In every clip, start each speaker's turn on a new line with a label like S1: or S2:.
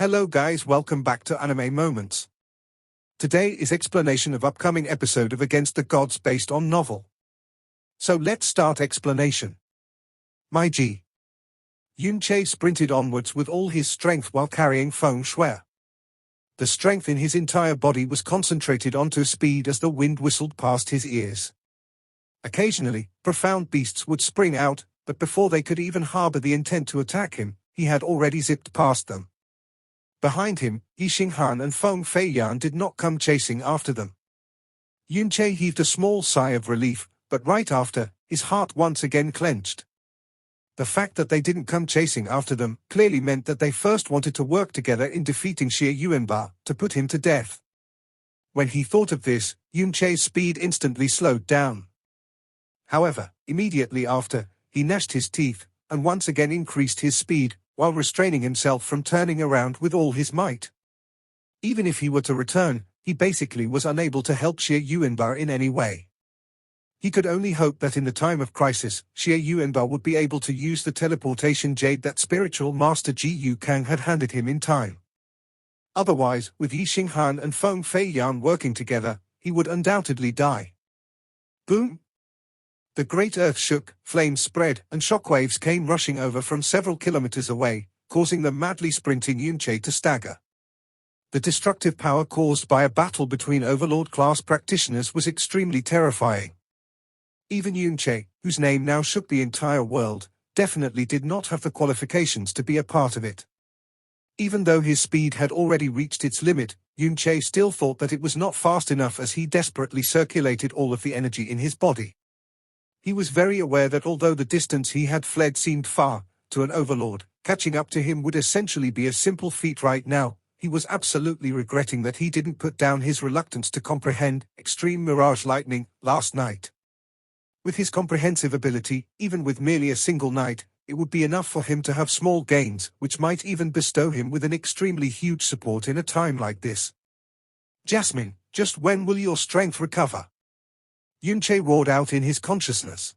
S1: Hello guys, welcome back to Anime Moments. Today is explanation of upcoming episode of Against the Gods based on novel. So let's start explanation. My G. Yun-Che sprinted onwards with all his strength while carrying Feng Shui. The strength in his entire body was concentrated onto speed as the wind whistled past his ears. Occasionally, profound beasts would spring out, but before they could even harbor the intent to attack him, he had already zipped past them. Behind him, Yi Xinghan and Feng Feiyan did not come chasing after them. Yun-Che heaved a small sigh of relief, but right after, his heart once again clenched. The fact that they didn't come chasing after them clearly meant that they first wanted to work together in defeating Xie Yuanba to put him to death. When he thought of this, Yun-Che's speed instantly slowed down. However, immediately after, he gnashed his teeth, and once again increased his speed, while restraining himself from turning around with all his might. Even if he were to return, he basically was unable to help Xie Yuanba in any way. He could only hope that in the time of crisis, Xie Yuanba would be able to use the teleportation jade that spiritual master Ji Yukang had handed him in time. Otherwise, with Yi Xinghan and Feng Feiyan working together, he would undoubtedly die. Boom! The great earth shook, flames spread, and shockwaves came rushing over from several kilometers away, causing the madly sprinting Yun-Che to stagger. The destructive power caused by a battle between Overlord-class practitioners was extremely terrifying. Even Yun-Che, whose name now shook the entire world, definitely did not have the qualifications to be a part of it. Even though his speed had already reached its limit, Yun-Che still thought that it was not fast enough as he desperately circulated all of the energy in his body. He was very aware that although the distance he had fled seemed far, to an overlord, catching up to him would essentially be a simple feat right now. He was absolutely regretting that he didn't put down his reluctance to comprehend extreme mirage lightning last night. With his comprehensive ability, even with merely a single night, it would be enough for him to have small gains, which might even bestow him with an extremely huge support in a time like this. Jasmine, just when will your strength recover? Yun-Che roared out in his consciousness.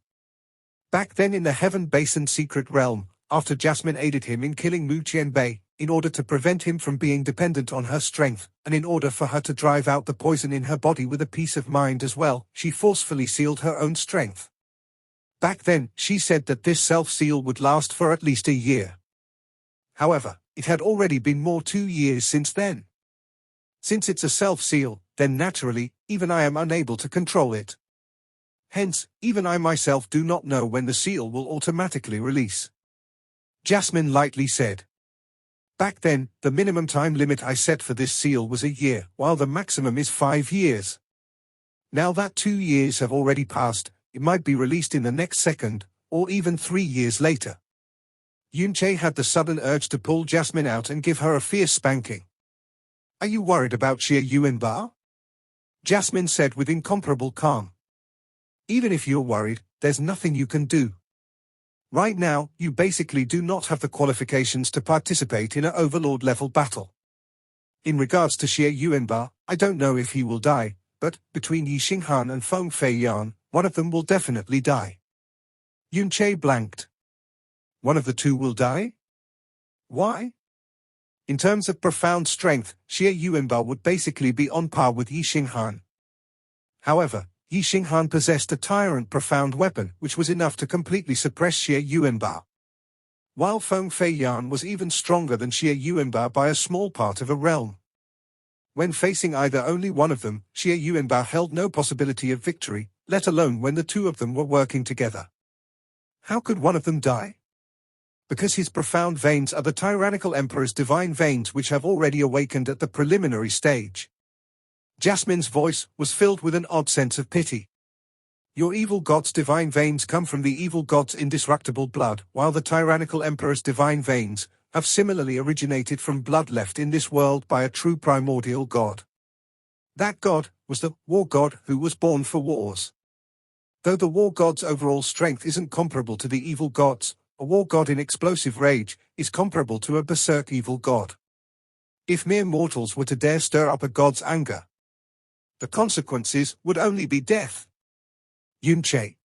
S1: Back then in the Heaven Basin secret realm, after Jasmine aided him in killing Mu Qianbei, in order to prevent him from being dependent on her strength, and in order for her to drive out the poison in her body with a peace of mind as well, she forcefully sealed her own strength. Back then, she said that this self-seal would last for at least a year. However, it had already been more 2 years since then. Since it's a self-seal, then naturally, even I am unable to control it. Hence, even I myself do not know when the seal will automatically release. Jasmine lightly said. Back then, the minimum time limit I set for this seal was a year, while the maximum is 5 years. Now that 2 years have already passed, it might be released in the next second, or even 3 years later. Yun-Che had the sudden urge to pull Jasmine out and give her a fierce spanking. Are you worried about Xie Yuanba? Jasmine said with incomparable calm. Even if you're worried, there's nothing you can do. Right now, you basically do not have the qualifications to participate in an Overlord-level battle. In regards to Xie Yuanba, I don't know if he will die, but, between Yi Xinghan and Feng Feiyan, one of them will definitely die. Yun-Che blanked. One of the two will die? Why? In terms of profound strength, Xie Yuanba would basically be on par with Yi Xinghan. However, Yi Xinghan possessed a tyrant profound weapon which was enough to completely suppress Xie Yuanba. While Feng Feiyan was even stronger than Xie Yuanba by a small part of a realm. When facing either only one of them, Xie Yuanba held no possibility of victory, let alone when the two of them were working together. How could one of them die? Because his profound veins are the tyrannical emperor's divine veins which have already awakened at the preliminary stage. Jasmine's voice was filled with an odd sense of pity. Your evil god's divine veins come from the evil god's indestructible blood, while the tyrannical emperor's divine veins have similarly originated from blood left in this world by a true primordial god. That god was the war god who was born for wars. Though the war god's overall strength isn't comparable to the evil god's, a war god in explosive rage is comparable to a berserk evil god. If mere mortals were to dare stir up a god's anger, the consequences would only be death. Yun-Che.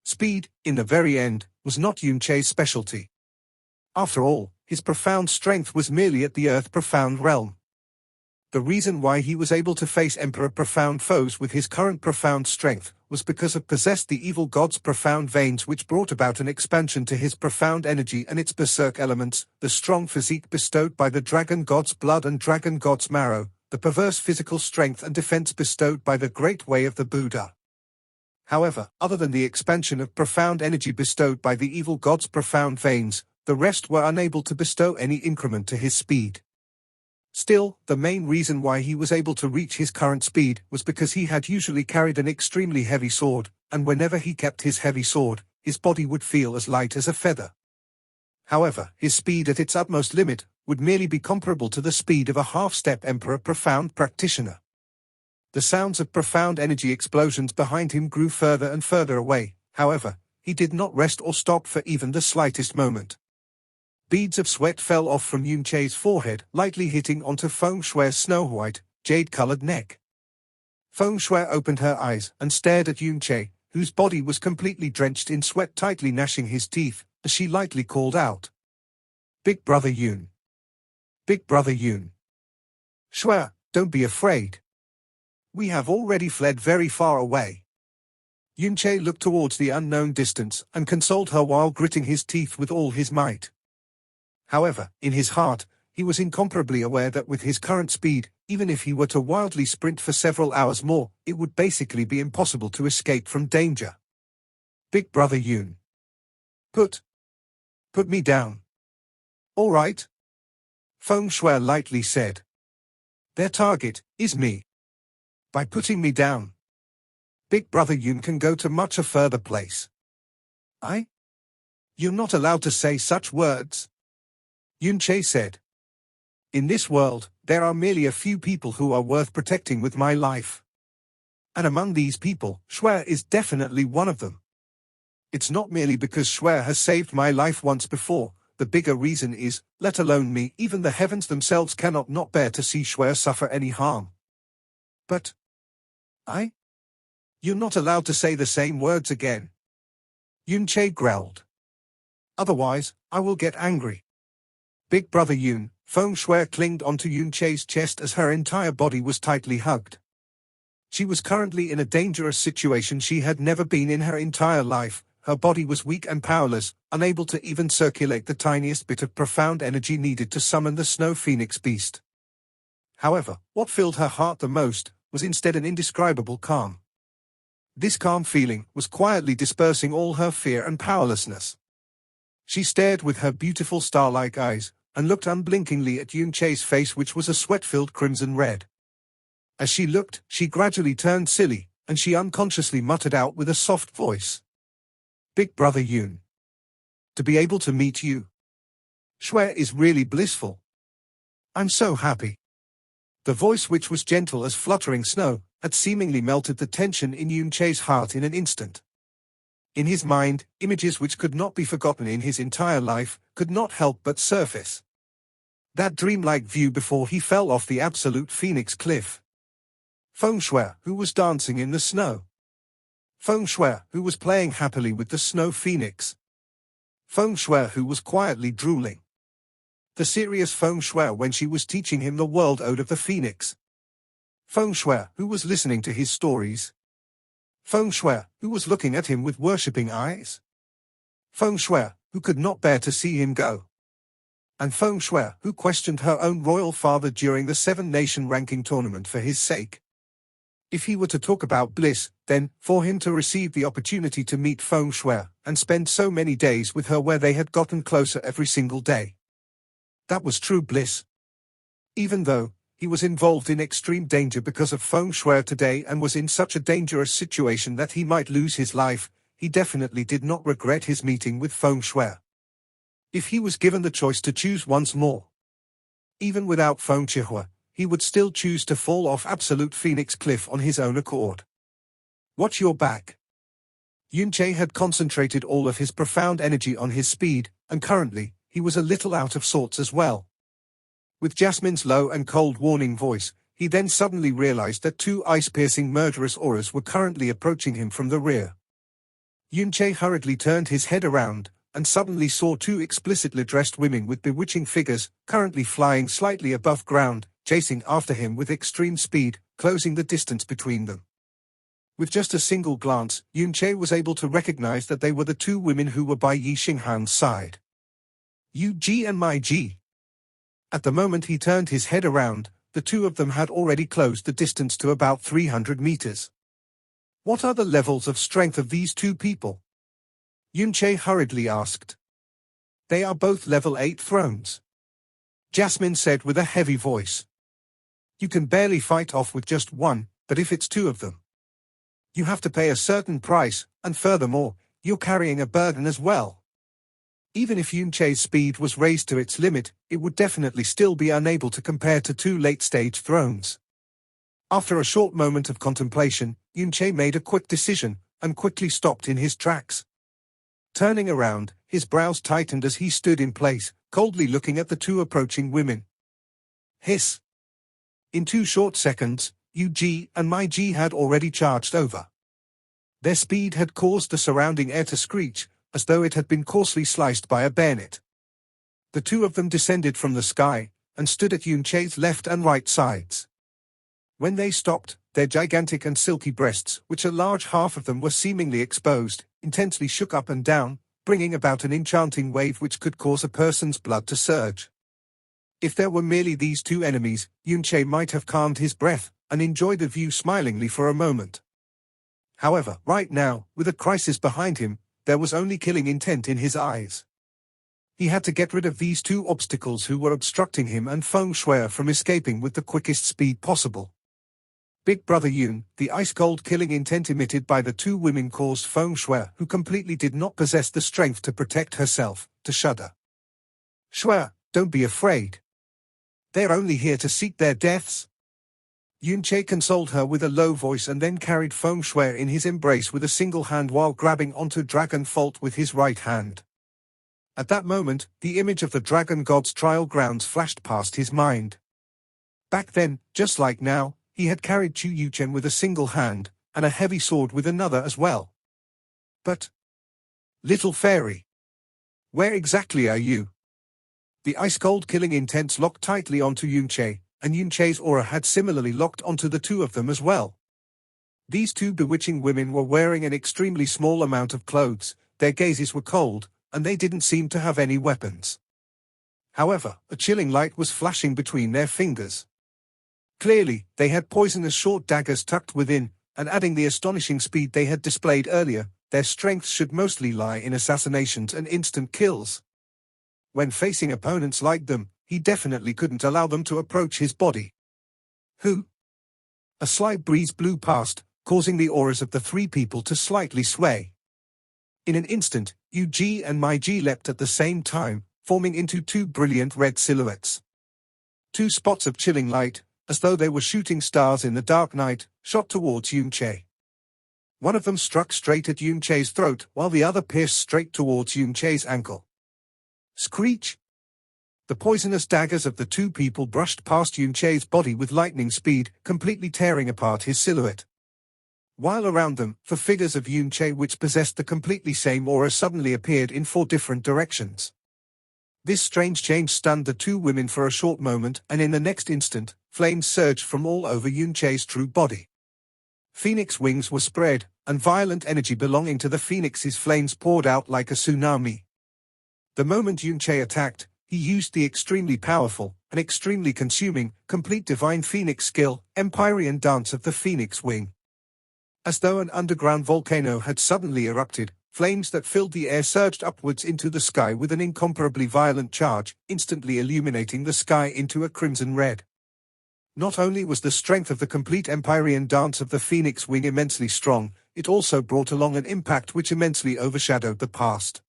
S1: Speed, in the very end, was not Yun-Che's specialty. After all, his profound strength was merely at the Earth Profound realm. The reason why he was able to face Emperor Profound foes with his current profound strength was because of possessed the evil god's profound veins, which brought about an expansion to his profound energy and its berserk elements, the strong physique bestowed by the dragon god's blood and dragon god's marrow, the perverse physical strength and defense bestowed by the great way of the Buddha. However, other than the expansion of profound energy bestowed by the evil god's profound veins, the rest were unable to bestow any increment to his speed. Still, the main reason why he was able to reach his current speed was because he had usually carried an extremely heavy sword, and whenever he kept his heavy sword, his body would feel as light as a feather. However, his speed at its utmost limit would merely be comparable to the speed of a half-step Emperor Profound practitioner. The sounds of profound energy explosions behind him grew further and further away. However, he did not rest or stop for even the slightest moment. Beads of sweat fell off from Yunche's forehead, lightly hitting onto Feng Shui's snow-white, jade-colored neck. Feng Shui opened her eyes and stared at Yunche, whose body was completely drenched in sweat, tightly gnashing his teeth, as she lightly called out, "Big brother Yun. Big brother Yun. Shui, don't be afraid. We have already fled very far away." Yunche looked towards the unknown distance and consoled her while gritting his teeth with all his might. However, in his heart, he was incomparably aware that with his current speed, even if he were to wildly sprint for several hours more, it would basically be impossible to escape from danger. "Big brother Yun. Put me down." "All right," Feng Shui lightly said. "Their target is me. By putting me down, Big brother Yun can go to much a further place." "You're not allowed to say such words," Yunche said. "In this world, there are merely a few people who are worth protecting with my life. And among these people, Shui is definitely one of them. It's not merely because Shui has saved my life once before, the bigger reason is, let alone me, even the heavens themselves cannot not bear to see Shui suffer any harm." "But you're not allowed to say the same words again," Yunche growled. "Otherwise, I will get angry." "Big brother Yun," Feng Shui clinged onto Yunche's chest as her entire body was tightly hugged. She was currently in a dangerous situation she had never been in her entire life. Her body was weak and powerless, unable to even circulate the tiniest bit of profound energy needed to summon the Snow Phoenix beast. However, what filled her heart the most was instead an indescribable calm. This calm feeling was quietly dispersing all her fear and powerlessness. She stared with her beautiful star-like eyes, and looked unblinkingly at Yunche's face, which was a sweat-filled crimson red. As she looked, she gradually turned silly, and she unconsciously muttered out with a soft voice, "Big brother Yun. To be able to meet you, Shui, is really blissful. I'm so happy." The voice, which was gentle as fluttering snow, had seemingly melted the tension in Yunche's heart in an instant. In his mind, images which could not be forgotten in his entire life could not help but surface. That dreamlike view before he fell off the absolute Phoenix cliff. Feng Shui, who was dancing in the snow. Feng Shui, who was playing happily with the Snow Phoenix. Feng Shui, who was quietly drooling. The serious Feng Shui when she was teaching him the world ode of the Phoenix. Feng Shui, who was listening to his stories. Feng Shui, who was looking at him with worshipping eyes. Feng Shui, who could not bear to see him go. And Feng Shui, who questioned her own royal father during the 7-nation ranking tournament for his sake. If he were to talk about bliss, then, for him to receive the opportunity to meet Feng Shui, and spend so many days with her where they had gotten closer every single day. That was true bliss. Even though he was involved in extreme danger because of Feng Shui today and was in such a dangerous situation that he might lose his life, he definitely did not regret his meeting with Feng Shui. If he was given the choice to choose once more, even without Feng Shui, he would still choose to fall off absolute Phoenix Cliff on his own accord. "Watch your back." Yunche had concentrated all of his profound energy on his speed, and currently, he was a little out of sorts as well. With Jasmine's low and cold warning voice, he then suddenly realized that 2 ice-piercing murderous auras were currently approaching him from the rear. Yunche hurriedly turned his head around, and suddenly saw two explicitly dressed women with bewitching figures, currently flying slightly above ground, chasing after him with extreme speed, closing the distance between them. With just a single glance, Yunche was able to recognize that they were the two women who were by Yi Xinghan's side. Yu Ji and Mai Ji. At the moment he turned his head around, the two of them had already closed the distance to about 300 meters. What are the levels of strength of these two people? Yunche hurriedly asked. They are both level 8 thrones. Jasmine said with a heavy voice. You can barely fight off with just one, but if it's two of them, you have to pay a certain price, and furthermore, you're carrying a burden as well. Even if Yunche's speed was raised to its limit, it would definitely still be unable to compare to two late-stage thrones. After a short moment of contemplation, Yunche made a quick decision, and quickly stopped in his tracks. Turning around, his brows tightened as he stood in place, coldly looking at the two approaching women. Hiss! In 2 short seconds, Yu Ji and Mai Ji had already charged over. Their speed had caused the surrounding air to screech, as though it had been coarsely sliced by a bayonet. The two of them descended from the sky, and stood at Yunche's left and right sides. When they stopped, their gigantic and silky breasts, which a large half of them were seemingly exposed, intensely shook up and down, bringing about an enchanting wave which could cause a person's blood to surge. If there were merely these two enemies, Yunche might have calmed his breath, and enjoyed the view smilingly for a moment. However, right now, with a crisis behind him, there was only killing intent in his eyes. He had to get rid of these two obstacles who were obstructing him and Feng Shui from escaping with the quickest speed possible. Big Brother Yun, the ice-cold killing intent emitted by the two women caused Feng Shui, who completely did not possess the strength to protect herself, to shudder. Shui, don't be afraid. They're only here to seek their deaths. Yunche consoled her with a low voice and then carried Feng Shui in his embrace with a single hand while grabbing onto Dragon Fault with his right hand. At that moment, the image of the Dragon God's trial grounds flashed past his mind. Back then, just like now, he had carried Chu Yuchen with a single hand, and a heavy sword with another as well. But, little fairy, where exactly are you? The ice-cold killing intents locked tightly onto Yunche, and Yunche's aura had similarly locked onto the two of them as well. These two bewitching women were wearing an extremely small amount of clothes, their gazes were cold, and they didn't seem to have any weapons. However, a chilling light was flashing between their fingers. Clearly, they had poisonous short daggers tucked within, and adding the astonishing speed they had displayed earlier, their strength should mostly lie in assassinations and instant kills. When facing opponents like them, he definitely couldn't allow them to approach his body. Who? A slight breeze blew past, causing the auras of the three people to slightly sway. In an instant, Yu Ji and Mai Ji leapt at the same time, forming into two brilliant red silhouettes. Two spots of chilling light, as though they were shooting stars in the dark night, shot towards Yunche. One of them struck straight at Yunche's throat, while the other pierced straight towards Yunche's ankle. Screech! The poisonous daggers of the two people brushed past Yunche's body with lightning speed, completely tearing apart his silhouette. While around them, the figures of Yunche which possessed the completely same aura suddenly appeared in 4 different directions. This strange change stunned the two women for a short moment, and in the next instant, flames surged from all over Yunche's true body. Phoenix wings were spread, and violent energy belonging to the phoenix's flames poured out like a tsunami. The moment Yunche attacked, he used the extremely powerful, and extremely consuming, complete divine phoenix skill, Empyrean Dance of the Phoenix Wing. As though an underground volcano had suddenly erupted, flames that filled the air surged upwards into the sky with an incomparably violent charge, instantly illuminating the sky into a crimson red. Not only was the strength of the complete Empyrean Dance of the Phoenix Wing immensely strong, it also brought along an impact which immensely overshadowed the past.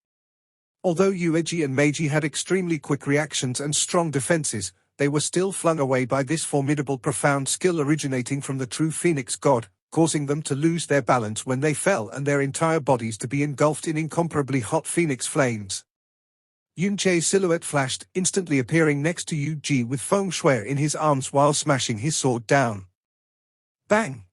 S1: Although Yueji and Meiji had extremely quick reactions and strong defenses, they were still flung away by this formidable profound skill originating from the true Phoenix God, causing them to lose their balance when they fell and their entire bodies to be engulfed in incomparably hot phoenix flames. Yunche's silhouette flashed, instantly appearing next to Yu Ji with Feng Shui in his arms while smashing his sword down. Bang!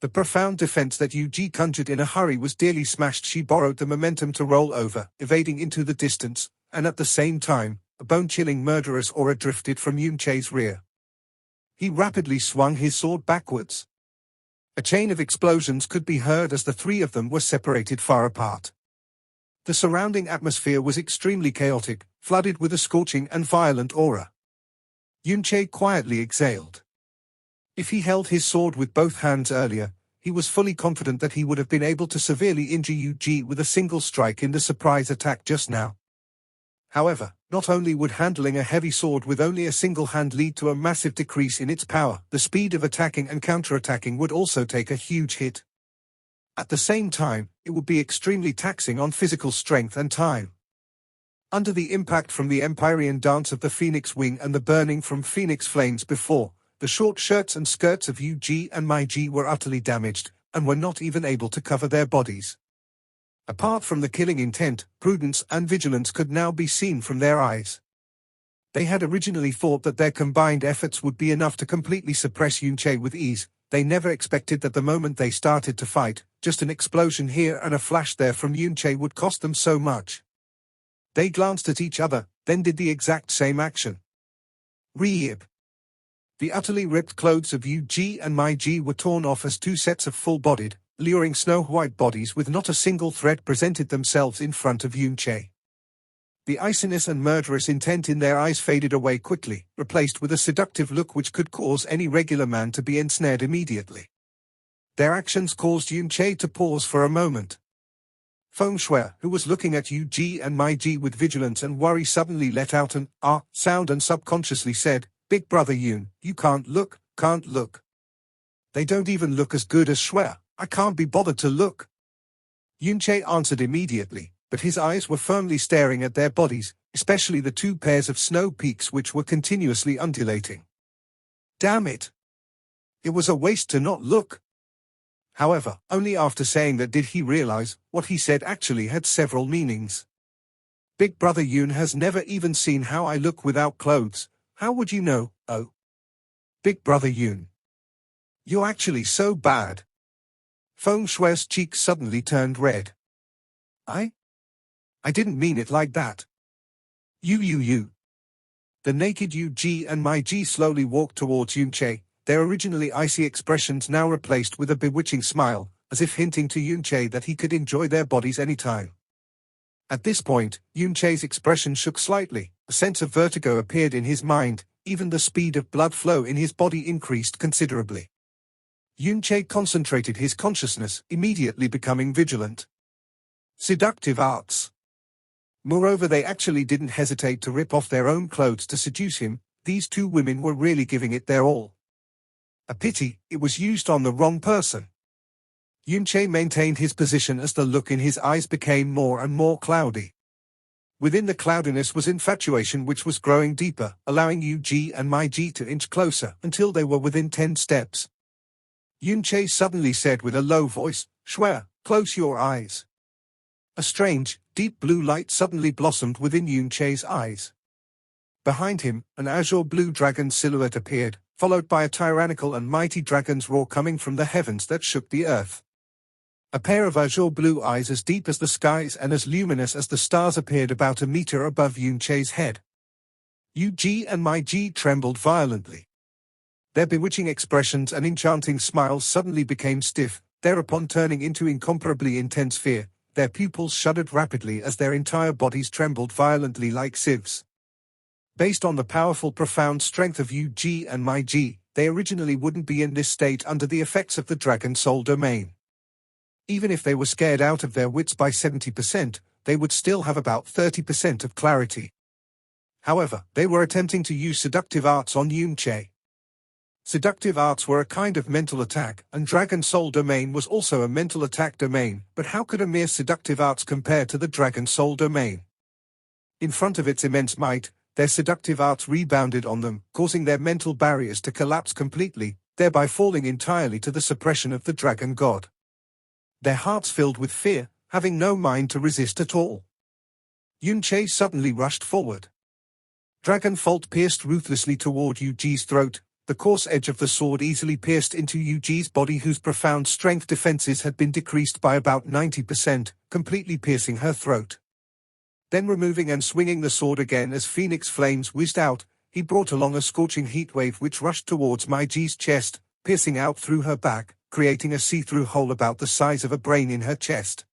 S1: The profound defense that Yu-Ji conjured in a hurry was dearly smashed. She borrowed the momentum to roll over, evading into the distance, and at the same time, a bone-chilling murderous aura drifted from Yun-Che's rear. He rapidly swung his sword backwards. A chain of explosions could be heard as the three of them were separated far apart. The surrounding atmosphere was extremely chaotic, flooded with a scorching and violent aura. Yun-Che quietly exhaled. If he held his sword with both hands earlier, he was fully confident that he would have been able to severely injure Yu-Ji with a single strike in the surprise attack just now. However, not only would handling a heavy sword with only a single hand lead to a massive decrease in its power, the speed of attacking and counterattacking would also take a huge hit. At the same time, it would be extremely taxing on physical strength and time. Under the impact from the Empyrean dance of the Phoenix Wing and the burning from Phoenix flames before, the short shirts and skirts of Yu-Ji and Mai-Ji were utterly damaged, and were not even able to cover their bodies. Apart from the killing intent, prudence and vigilance could now be seen from their eyes. They had originally thought that their combined efforts would be enough to completely suppress Yun-Che with ease. They never expected that the moment they started to fight, just an explosion here and a flash there from Yun-Che would cost them so much. They glanced at each other, then did the exact same action. Reeb. The utterly ripped clothes of Yu-Ji and Mai-Ji were torn off as two sets of full-bodied, luring snow-white bodies with not a single thread presented themselves in front of Yun-Che. The iciness and murderous intent in their eyes faded away quickly, replaced with a seductive look which could cause any regular man to be ensnared immediately. Their actions caused Yun-Che to pause for a moment. Feng Shui, who was looking at Yu-Ji and Mai-Ji with vigilance and worry, suddenly let out an "ah" sound and subconsciously said, "Big brother Yun, you can't look, can't look. They don't even look as good as Shui, I can't be bothered to look." Yun-Che answered immediately, but his eyes were firmly staring at their bodies, especially the two pairs of snow peaks which were continuously undulating. Damn it! It was a waste to not look. However, only after saying that did he realize what he said actually had several meanings. Big brother Yun has never even seen how I look without clothes. How would you know? Oh. Big brother Yun. You're actually so bad. Feng Shui's cheeks suddenly turned red. I didn't mean it like that. You. The naked Yu-Ji and Mai-Ji slowly walked towards Yun-Che, their originally icy expressions now replaced with a bewitching smile, as if hinting to Yun-Che that he could enjoy their bodies anytime. At this point, Yun-Che's expression shook slightly, a sense of vertigo appeared in his mind, even the speed of blood flow in his body increased considerably. Yun-Che concentrated his consciousness, immediately becoming vigilant. Seductive arts. Moreover, they actually didn't hesitate to rip off their own clothes to seduce him. These two women were really giving it their all. A pity, it was used on the wrong person. Yun-Che maintained his position as the look in his eyes became more and more cloudy. Within the cloudiness was infatuation which was growing deeper, allowing Yu-Ji and Mai-Ji to inch closer until they were within 10 steps. Yun-Che suddenly said with a low voice, "Shui, close your eyes." A strange, deep blue light suddenly blossomed within Yun-Che's eyes. Behind him, an azure blue dragon's silhouette appeared, followed by a tyrannical and mighty dragon's roar coming from the heavens that shook the earth. A pair of azure blue eyes as deep as the skies and as luminous as the stars appeared about a meter above Yun-Che's head. Yu-Ji and Mai-Ji trembled violently. Their bewitching expressions and enchanting smiles suddenly became stiff, thereupon turning into incomparably intense fear. Their pupils shuddered rapidly as their entire bodies trembled violently like sieves. Based on the powerful profound strength of Yu-Ji and Mai-Ji, they originally wouldn't be in this state under the effects of the Dragon Soul domain. Even if they were scared out of their wits by 70%, they would still have about 30% of clarity. However, they were attempting to use seductive arts on Yun-Che. Seductive arts were a kind of mental attack, and Dragon Soul domain was also a mental attack domain, but how could a mere seductive arts compare to the Dragon Soul domain? In front of its immense might, their seductive arts rebounded on them, causing their mental barriers to collapse completely, thereby falling entirely to the suppression of the Dragon God. Their hearts filled with fear, having no mind to resist at all. Yun-Che suddenly rushed forward. Dragon Bolt pierced ruthlessly toward Yu-Ji's throat, The coarse edge of the sword easily pierced into Yuji's body, whose profound strength defenses had been decreased by about 90%, completely piercing her throat. Then removing and swinging the sword again as phoenix flames whizzed out, he brought along a scorching heat wave which rushed towards Maiji's chest, piercing out through her back, creating a see-through hole about the size of a brain in her chest.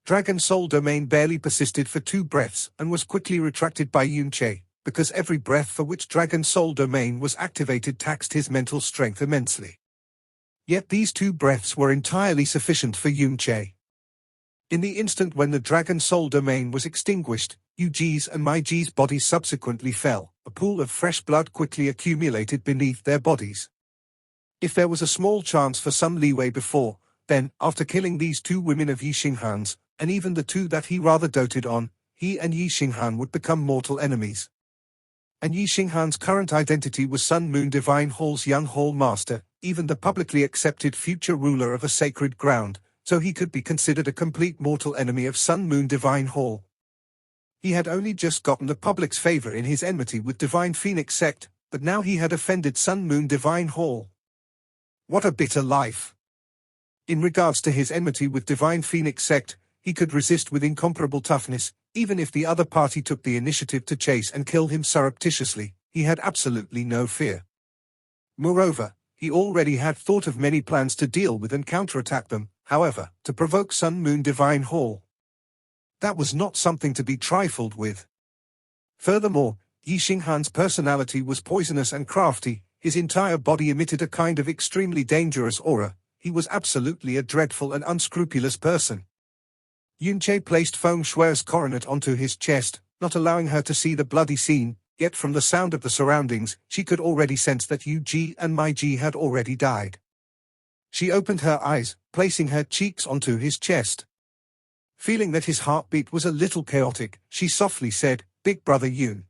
S1: Dragon Soul Domain barely persisted for 2 breaths and was quickly retracted by Yunche, because every breath for which Dragon Soul Domain was activated taxed his mental strength immensely. Yet these 2 breaths were entirely sufficient for Yunche. In the instant when the Dragon Soul Domain was extinguished, Yuji's and Maiji's bodies subsequently fell. A pool of fresh blood quickly accumulated beneath their bodies. If there was a small chance for some leeway before, then, after killing these 2 women of Yi Xinghan's, and even the 2 that he rather doted on, he and Yi Xinghan would become mortal enemies. And Yi Xinghan's current identity was Sun Moon Divine Hall's young Hall Master, even the publicly accepted future ruler of a sacred ground, so he could be considered a complete mortal enemy of Sun Moon Divine Hall. He had only just gotten the public's favor in his enmity with Divine Phoenix Sect, but now he had offended Sun Moon Divine Hall. What a bitter life! In regards to his enmity with Divine Phoenix Sect, he could resist with incomparable toughness, even if the other party took the initiative to chase and kill him surreptitiously. He had absolutely no fear. Moreover, he already had thought of many plans to deal with and counterattack them, however, to provoke Sun Moon Divine Hall. That was not something to be trifled with. Furthermore, Yi Xinghan's personality was poisonous and crafty, his entire body emitted a kind of extremely dangerous aura. He was absolutely a dreadful and unscrupulous person. Yunche placed Feng Shui's coronet onto his chest, not allowing her to see the bloody scene, yet from the sound of the surroundings, she could already sense that Yuji and Maiji had already died. She opened her eyes, placing her cheeks onto his chest. Feeling that his heartbeat was a little chaotic, she softly said, "Big brother Yun.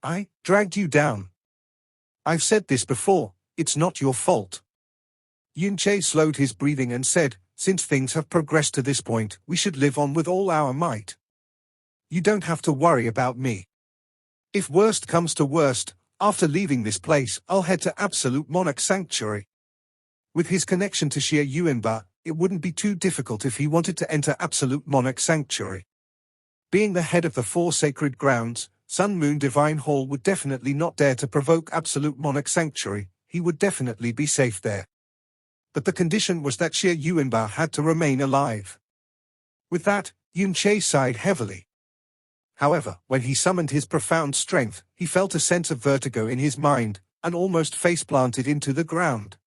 S1: I dragged you down. I've said this before, it's not your fault." Yunche slowed his breathing and said, "Since things have progressed to this point, we should live on with all our might. You don't have to worry about me. If worst comes to worst, after leaving this place, I'll head to Absolute Monarch Sanctuary." With his connection to Xie Yuanba, it wouldn't be too difficult if he wanted to enter Absolute Monarch Sanctuary. Being the head of the 4 sacred grounds, Sun Moon Divine Hall would definitely not dare to provoke Absolute Monarch Sanctuary. He would definitely be safe there. But the condition was that Xie Yuanba had to remain alive. With that, Yunche sighed heavily. However, when he summoned his profound strength, he felt a sense of vertigo in his mind, and almost face-planted into the ground.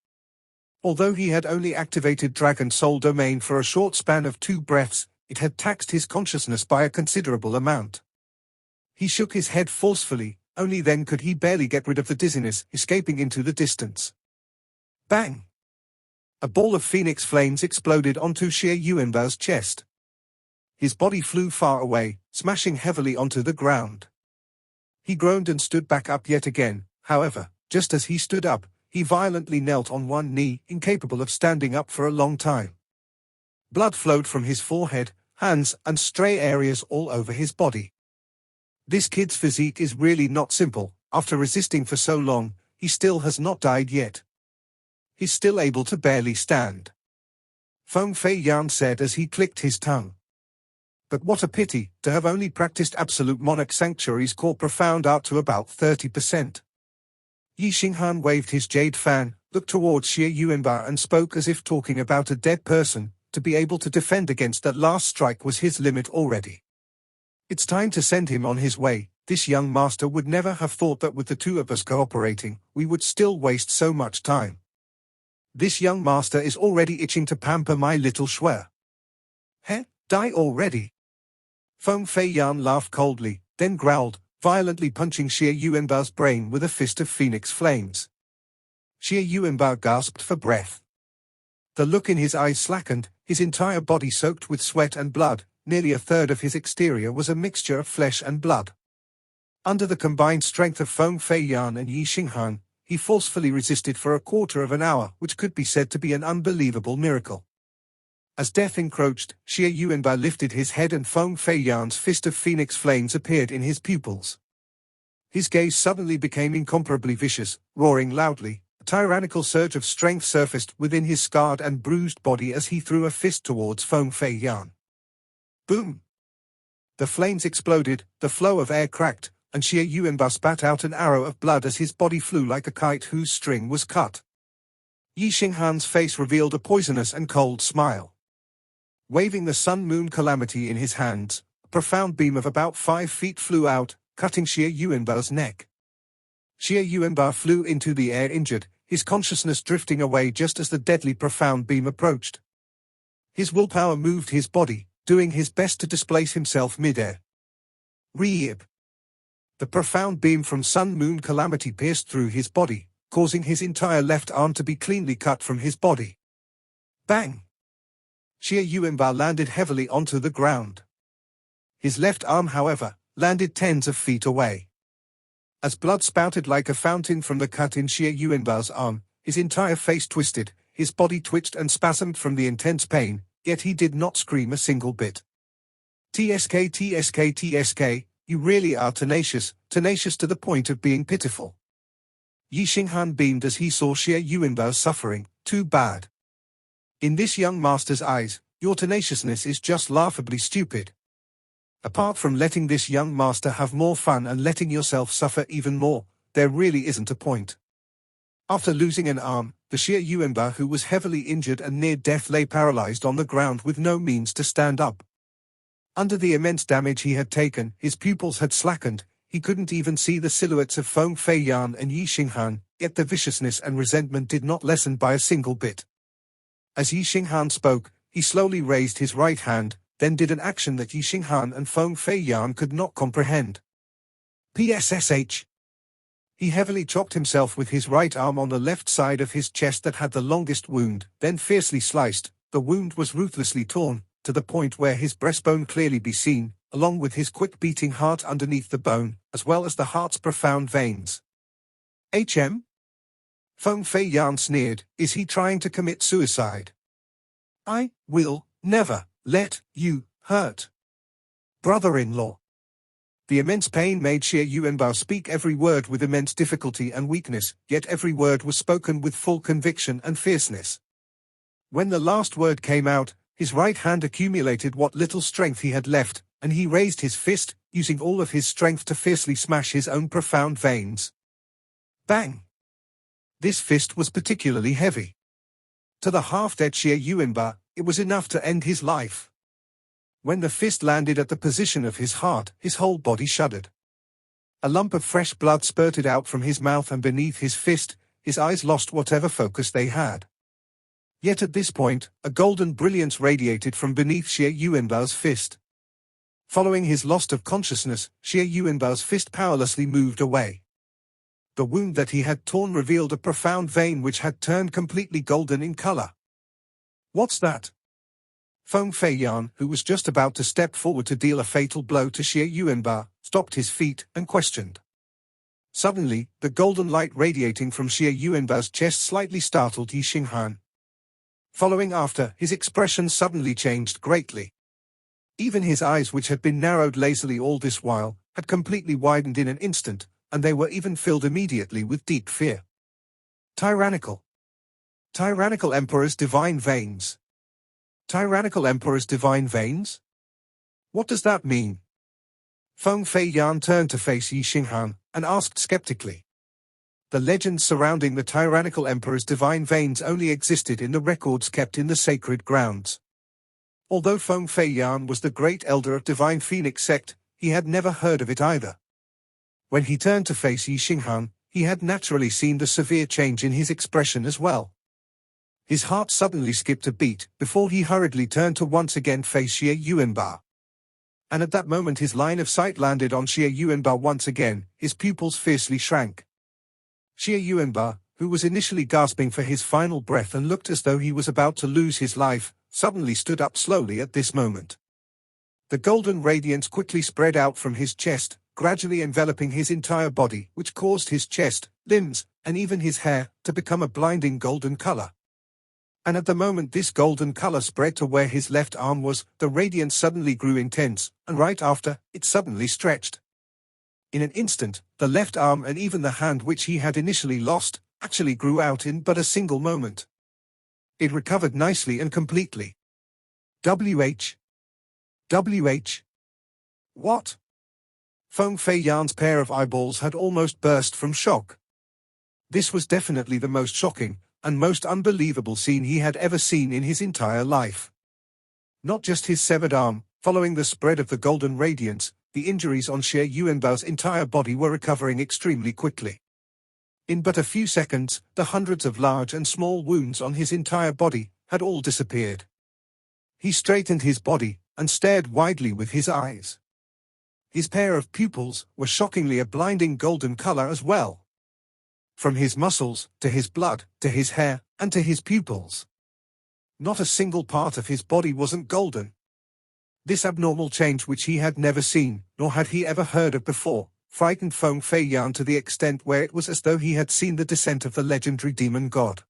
S1: Although he had only activated Dragon Soul Domain for a short span of 2 breaths, it had taxed his consciousness by a considerable amount. He shook his head forcefully, only then could he barely get rid of the dizziness, escaping into the distance. Bang! A ball of phoenix flames exploded onto Xie Yuanba's chest. His body flew far away, smashing heavily onto the ground. He groaned and stood back up yet again. However, just as he stood up, he violently knelt on one knee, incapable of standing up for a long time. Blood flowed from his forehead, hands, and stray areas all over his body. This kid's physique is really not simple. After resisting for so long, he still has not died yet. He's still able to barely stand. Feng Fei Yan said as he clicked his tongue. But what a pity, to have only practiced Absolute Monarch Sanctuary's core profound art to about 30%. Yi Xinghan waved his jade fan, looked towards Xie Yuanba and spoke as if talking about a dead person. To be able to defend against that last strike was his limit already. It's time to send him on his way. This young master would never have thought that with the 2 of us cooperating, we would still waste so much time. This young master is already itching to pamper my little Shui. Heh, die already? Feng Fei Yan laughed coldly, then growled, violently punching Xie Yuanba's brain with a fist of phoenix flames. Xie Yuanba gasped for breath. The look in his eyes slackened, his entire body soaked with sweat and blood. Nearly a third of his exterior was a mixture of flesh and blood. Under the combined strength of Feng Fei Yan and Yi Xinghan, he forcefully resisted for a quarter of an hour, which could be said to be an unbelievable miracle. As death encroached, Xie Yuanba lifted his head and Feng Fei Yan's fist of phoenix flames appeared in his pupils. His gaze suddenly became incomparably vicious, roaring loudly. A tyrannical surge of strength surfaced within his scarred and bruised body as he threw a fist towards Feng Fei Yan. Boom! The flames exploded, the flow of air cracked, and Xie Yuanba spat out an arrow of blood as his body flew like a kite whose string was cut. Yi Xinghan's face revealed a poisonous and cold smile. Waving the sun-moon calamity in his hands, a profound beam of about 5 feet flew out, cutting Xie Yuanba's neck. Xie Yuanba flew into the air injured, his consciousness drifting away just as the deadly profound beam approached. His willpower moved his body, doing his best to displace himself mid-air. Reeb! The profound beam from sun-moon calamity pierced through his body, causing his entire left arm to be cleanly cut from his body. Bang! Xie Yuanba landed heavily onto the ground. His left arm, however, landed tens of feet away. As blood spouted like a fountain from the cut in Xie Yuanba's arm, his entire face twisted, his body twitched and spasmed from the intense pain, yet he did not scream a single bit. TSK, TSK, TSK, you really are tenacious, tenacious to the point of being pitiful. Yi Xinghan beamed as he saw Xie Yuanba's suffering. Too bad. In this young master's eyes, your tenaciousness is just laughably stupid. Apart from letting this young master have more fun and letting yourself suffer even more, there really isn't a point. After losing an arm, the Xie Yuanba, who was heavily injured and near death, lay paralyzed on the ground with no means to stand up. Under the immense damage he had taken, his pupils had slackened, he couldn't even see the silhouettes of Feng Fei Yan and Yi Xinghan, yet the viciousness and resentment did not lessen by a single bit. As Yi Xinghan spoke, he slowly raised his right hand, then did an action that Yi Xinghan and Feng Fei Yan could not comprehend. PSSH. He heavily chopped himself with his right arm on the left side of his chest that had the longest wound, then fiercely sliced. The wound was ruthlessly torn, to the point where his breastbone clearly be seen, along with his quick-beating heart underneath the bone, as well as the heart's profound veins. HM? Feng Fei Yan sneered, is he trying to commit suicide? I will never let you hurt. Brother-in-law. The immense pain made Xie Yuanba speak every word with immense difficulty and weakness, yet every word was spoken with full conviction and fierceness. When the last word came out, his right hand accumulated what little strength he had left, and he raised his fist, using all of his strength to fiercely smash his own profound veins. Bang! This fist was particularly heavy. To the half-dead Xie Yuanba, it was enough to end his life. When the fist landed at the position of his heart, his whole body shuddered. A lump of fresh blood spurted out from his mouth, and beneath his fist, his eyes lost whatever focus they had. Yet at this point, a golden brilliance radiated from beneath Xie Yuanba's fist. Following his loss of consciousness, Xie Yuanba's fist powerlessly moved away. The wound that he had torn revealed a profound vein which had turned completely golden in color. What's that? Feng Fei Yan, who was just about to step forward to deal a fatal blow to Xie Yuanba, stopped his feet and questioned. Suddenly, the golden light radiating from Xie Yuanba's chest slightly startled Yi Xinghan. Following after, his expression suddenly changed greatly. Even his eyes, which had been narrowed lazily all this while, had completely widened in an instant, and they were even filled immediately with deep fear. Tyrannical. Tyrannical Emperor's divine veins. Tyrannical Emperor's divine veins? What does that mean? Feng Fei Yan turned to face Yi Xinghan, and asked skeptically. The legends surrounding the tyrannical Emperor's divine veins only existed in the records kept in the sacred grounds. Although Feng Fei Yan was the great elder of Divine Phoenix sect, he had never heard of it either. When he turned to face Yi Xinghan, he had naturally seen the severe change in his expression as well. His heart suddenly skipped a beat, before he hurriedly turned to once again face Xie Yuanba. And at that moment his line of sight landed on Xie Yuanba once again, his pupils fiercely shrank. Xie Yuanba, who was initially gasping for his final breath and looked as though he was about to lose his life, suddenly stood up slowly at this moment. The golden radiance quickly spread out from his chest, gradually enveloping his entire body, which caused his chest, limbs, and even his hair, to become a blinding golden color. And at the moment this golden color spread to where his left arm was, the radiance suddenly grew intense, and right after, it suddenly stretched. In an instant, the left arm and even the hand which he had initially lost, actually grew out in but a single moment. It recovered nicely and completely. WH. What? Feng Fei Yan's pair of eyeballs had almost burst from shock. This was definitely the most shocking and most unbelievable scene he had ever seen in his entire life. Not just his severed arm, following the spread of the golden radiance, the injuries on Xie Yuanbao's entire body were recovering extremely quickly. In but a few seconds, the hundreds of large and small wounds on his entire body had all disappeared. He straightened his body and stared widely with his eyes. His pair of pupils were shockingly a blinding golden color as well. From his muscles, to his blood, to his hair, and to his pupils. Not a single part of his body wasn't golden. This abnormal change, which he had never seen, nor had he ever heard of before, frightened Feng Fei Yan to the extent where it was as though he had seen the descent of the legendary demon god.